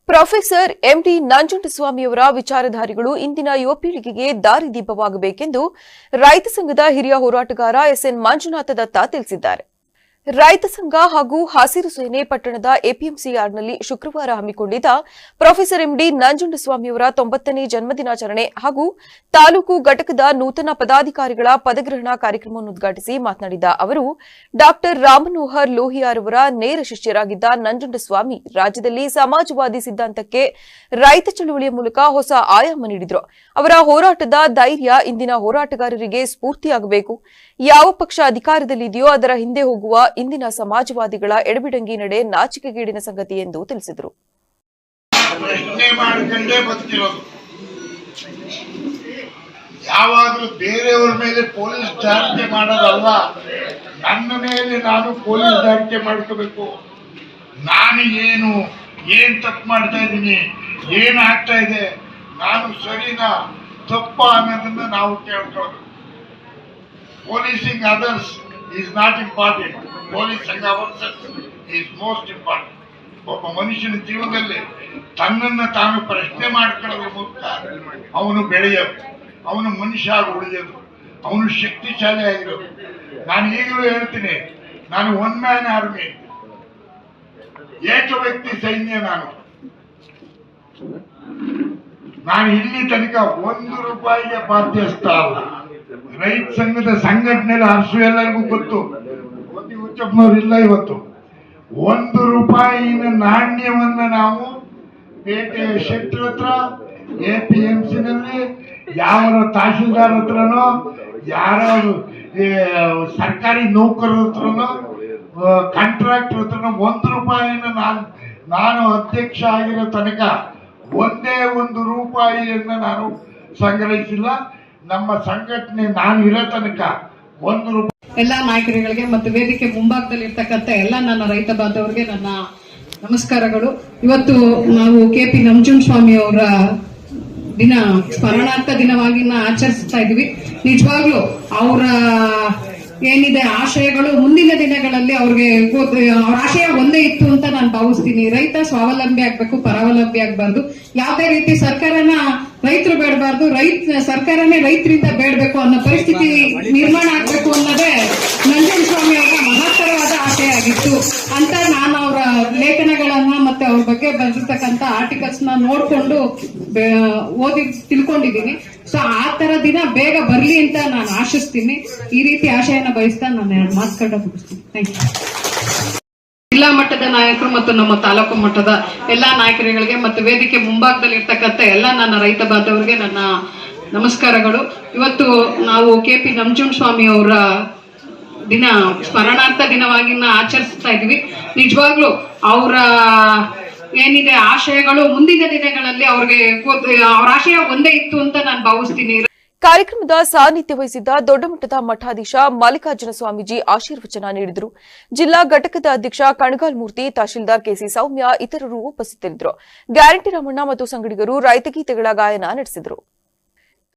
Professor MD ನಂಜುಂಡಸ್ವಾಮಿಯವರ ವಿಚಾರಧಾರೆಗಳು ಇಂದಿನ ಯುವ ಪೀಳಿಗೆಗೆ ದಾರಿದೀಪವಾಗಬೇಕೆಂದು ರೈತ ಸಂಘದ ಹಿರಿಯ ಹೋರಾಟಗಾರ ಎಸ್ಎನ್ ಮಂಜುನಾಥ ದತ್ತ ತಿಳಿಸಿದ್ದಾರೆ. ರೈತ ಸಂಘ ಹಾಗೂ ಹಸಿರು ಸೇನೆ ಪಟ್ಟಣದ ಎಪಿಎಂಸಿ ಯಾರ್ಡ್ನಲ್ಲಿ ಶುಕ್ರವಾರ ಹಮ್ಮಿಕೊಂಡಿದ್ದ ಪ್ರೊಫೆಸರ್ ಎಂಡಿ ನಂಜುಂಡಸ್ವಾಮಿಯವರ 90ನೇ ಜನ್ಮದಿನಾಚರಣೆ ಹಾಗೂ ತಾಲೂಕು ಘಟಕದ ನೂತನ ಪದಾಧಿಕಾರಿಗಳ ಪದಗ್ರಹಣ ಕಾರ್ಯಕ್ರಮವನ್ನು ಉದ್ಘಾಟಿಸಿ ಮಾತನಾಡಿದ ಅವರು, ಡಾ ರಾಮಮನೋಹರ್ ಲೋಹಿಯಾರ್ ಅವರ ನೇರ ಶಿಷ್ಯರಾಗಿದ್ದ ನಂಜುಂಡಸ್ವಾಮಿ ರಾಜ್ಯದಲ್ಲಿ ಸಮಾಜವಾದಿ ಸಿದ್ಧಾಂತಕ್ಕೆ ರೈತ ಚಳವಳಿಯ ಮೂಲಕ ಹೊಸ ಆಯಾಮ ನೀಡಿದರು. ಅವರ ಹೋರಾಟದ ಧೈರ್ಯ ಇಂದಿನ ಹೋರಾಟಗಾರರಿಗೆ ಸ್ಫೂರ್ತಿಯಾಗಬೇಕು. ಯಾವ ಪಕ್ಷ ಅಧಿಕಾರದಲ್ಲಿದೆಯೋ ಅದರ ಹಿಂದೆ ಹೋಗುವ ಇಂದಿನ ಸಮಾಜವಾದಿಗಳ ಎಡಬಿಡಂಗಿ ನಡೆ ನಾಚಿಕೆಗೇಡಿನ ಸಂಗತಿ ಎಂದು ತಿಳಿಸಿದರು. ಯಾವಾಗಲೂ ಬೇರೆಯವರ ಮೇಲೆ ಪೊಲೀಸ್ ಜಾರಿಕೆ ಮಾಡೋದಲ್ಲ, ನನ್ನ ಮೇಲೆ ನಾನು ಪೊಲೀಸ್ ಜಾರಿಕೆ ಮಾಡ್ಕೋಬೇಕು. ನಾನು ಏನ್ ತಪ್ಪು ಮಾಡ್ತಾ ಇದ್ದೀನಿ, ಏನ್ ಆಗ್ತಾ ಇದೆ, ನಾನು ಸರಿನಾ ತಪ್ಪ ಅನ್ನೋದನ್ನ ನಾವು ಕೇಳ್ಕೊಳ್ಳೋದು. Policing others is not important. Policing ourselves is most important. ಒಬ್ಬ ಮನುಷ್ಯನ ಜೀವನದಲ್ಲಿ ತನ್ನನ್ನು ತಾನು ಪ್ರಶ್ನೆ ಮಾಡ್ಕೊಳ್ಳೋದ್ರ ಮೂಲಕ ಅವನು ಬೆಳೆಯೋದು, ಅವನು ಮನುಷ್ಯ ಆಗಿ ಉಳಿಯೋದು, ಅವನು ಶಕ್ತಿಶಾಲಿ ಆಗಿರೋದು. ನಾನು ಈಗಲೂ ಹೇಳ್ತೀನಿ, ನಾನು ಒನ್ ಮ್ಯಾನ್ ಆರ್ಮಿ, ಏಕ ವ್ಯಕ್ತಿ ಸೈನ್ಯ. ನಾನು ಇಲ್ಲಿ ತನಕ 1 ರೂಪಾಯಿಗೆ ಬಾಧ್ಯಸ್ಥ ಅಲ್ಲ. ರೈತ ಸಂಘದ ಸಂಘಟನೆಯಲ್ಲಿ ಹರ್ಷು ಎಲ್ಲರಿಗೂ ಗೊತ್ತು, ಹುಚ್ಚಪ್ಪನವ್ರಿಲ್ಲ. ಇವತ್ತು 1 ರೂಪಾಯಿನ ನಾಣ್ಯವನ್ನ ನಾವು ಪೇಟೆಯ ಶೆಟ್ಟರ್ ಹತ್ರ, ಎಪಿಎಂಸಿನಲ್ಲಿ ಯಾವ ತಹಶೀಲ್ದಾರ್ ಹತ್ರನೋ, ಯಾರೋ ಸರ್ಕಾರಿ ನೌಕರರ ಹತ್ರನೋ, ಕಾಂಟ್ರಾಕ್ಟರ್ ಹತ್ರನೋ 1 ರೂಪಾಯಿನ ನಾನು ಅಧ್ಯಕ್ಷ ಆಗಿರೋ ತನಕ ಒಂದೇ 1 ರೂಪಾಯಿಯನ್ನ ನಾನು ಸಂಗ್ರಹಿಸಿಲ್ಲ. ನಮ್ಮ ಸಂಘಟನೆ ನಾನು ಇರೋ ತನಕ 1 ರೂಪಾಯಿ. ಎಲ್ಲಾ ನಾಯಕರುಗಳಿಗೆ ಮತ್ತು ವೇದಿಕೆ ಮುಂಭಾಗದಲ್ಲಿ ಇರ್ತಕ್ಕಂಥ ಎಲ್ಲ ನನ್ನ ರೈತ ಬಾಂಧವರಿಗೆ ನನ್ನ ನಮಸ್ಕಾರಗಳು. ಇವತ್ತು ನಾವು ಕೆಪಿ ನಂಜುಂಡಸ್ವಾಮಿ ಅವರ ದಿನ ಸ್ಮರಣಾರ್ಥ ದಿನವಾಗಿ ಆಚರಿಸ್ತಾ ಇದೀವಿ. ನಿಜವಾಗ್ಲೂ ಅವರ ಏನಿದೆ ಆಶಯಗಳು ಮುಂದಿನ ದಿನಗಳಲ್ಲಿ ಅವ್ರಿಗೆ ಅವ್ರ ಆಶಯ ಒಂದೇ ಇತ್ತು ಅಂತ ನಾನು ಭಾವಿಸ್ತೀನಿ. ರೈತ ಸ್ವಾವಲಂಬಿ ಆಗ್ಬೇಕು, ಪರಾವಲಂಬಿ ಆಗ್ಬಾರ್ದು. ಯಾವುದೇ ರೀತಿ ಸರ್ಕಾರನ ರೈತರು ಬೇಡಬಾರ್ದು, ಸರ್ಕಾರನೇ ರೈತರಿಂದ ಬೇಡಬೇಕು ಅನ್ನೋ ಪರಿಸ್ಥಿತಿ ನಿರ್ಮಾಣ ಆಗ್ಬೇಕು ಅನ್ನೋದೇ ನಂಜುಂಡಸ್ವಾಮಿ ಅವರ ಮಹತ್ತರವಾದ ಆಶಯ ಆಗಿತ್ತು ಅಂತ ನಾನು ಅವರ ಲೇಖನಗಳನ್ನ ಮತ್ತೆ ಅವ್ರ ಬಗ್ಗೆ ಬಂದಿರ್ತಕ್ಕಂಥ ಆರ್ಟಿಕಲ್ಸ್ ನ ನೋಡ್ಕೊಂಡು ಓದಿ ತಿಳ್ಕೊಂಡಿದ್ದೀನಿ. ಸೊ ಆ ತರ ದಿನ ಬೇಗ ಬರ್ಲಿ ಅಂತ ನಾನು ಆಶಿಸ್ತೀನಿ. ಈ ರೀತಿ ಆಶಯನ ಬಯಸ್ತಾ ನಾನು 2 ಮಾತುಗಳನ್ನ ಮುಗಿಸ್ತೀನಿ. Thank you. ಜಿಲ್ಲಾ ಮಟ್ಟದ ನಾಯಕರು ಮತ್ತು ನಮ್ಮ ತಾಲೂಕು ಮಟ್ಟದ ಎಲ್ಲಾ ನಾಯಕರುಗಳಿಗೆ ಮತ್ತು ವೇದಿಕೆ ಮುಂಭಾಗದಲ್ಲಿ ಇರ್ತಕ್ಕಂಥ ಎಲ್ಲ ನನ್ನ ರೈತ ಬಾಂಧವರಿಗೆ ನನ್ನ ನಮಸ್ಕಾರಗಳು. ಇವತ್ತು ನಾವು ಕೆಪಿ ನಂಜುಂಡಸ್ವಾಮಿ ಅವರ ದಿನ ಸ್ಮರಣಾರ್ಥ ದಿನವಾಗಿ ಆಚರಿಸ್ತಾ ಇದೀವಿ. ನಿಜವಾಗ್ಲೂ ಅವರ ಏನಿದೆ ಆಶಯಗಳು ಮುಂದಿನ ದಿನಗಳಲ್ಲಿ ಅವ್ರಿಗೆ ಅವ್ರ ಆಶಯ ಒಂದೇ ಇತ್ತು ಅಂತ ನಾನು ಭಾವಿಸ್ತೀನಿ. ಕಾರ್ಯಕ್ರಮದ ಸಾನ್ನಿಧ್ಯ ವಹಿಸಿದ್ದ ದೊಡ್ಡಮಠದ ಮಠಾಧೀಶ ಮಲ್ಲಿಕಾರ್ಜುನ ಸ್ವಾಮೀಜಿ ಆಶೀರ್ವಚನ ನೀಡಿದರು. ಜಿಲ್ಲಾ ಘಟಕದ ಅಧ್ಯಕ್ಷ ಕಣಗಾಲ್ ಮೂರ್ತಿ, ತಹಶೀಲ್ದಾರ್ ಕೆಸಿ ಸೌಮ್ಯ ಇತರರು ಉಪಸ್ಥಿತರಿದ್ದರು. ಗ್ಯಾರಂಟಿ ರಾಮಣ್ಣ ಮತ್ತು ಸಂಗಡಿಗರು ರೈತಗೀತೆಗಳ ಗಾಯನ ನಡೆಸಿದರು.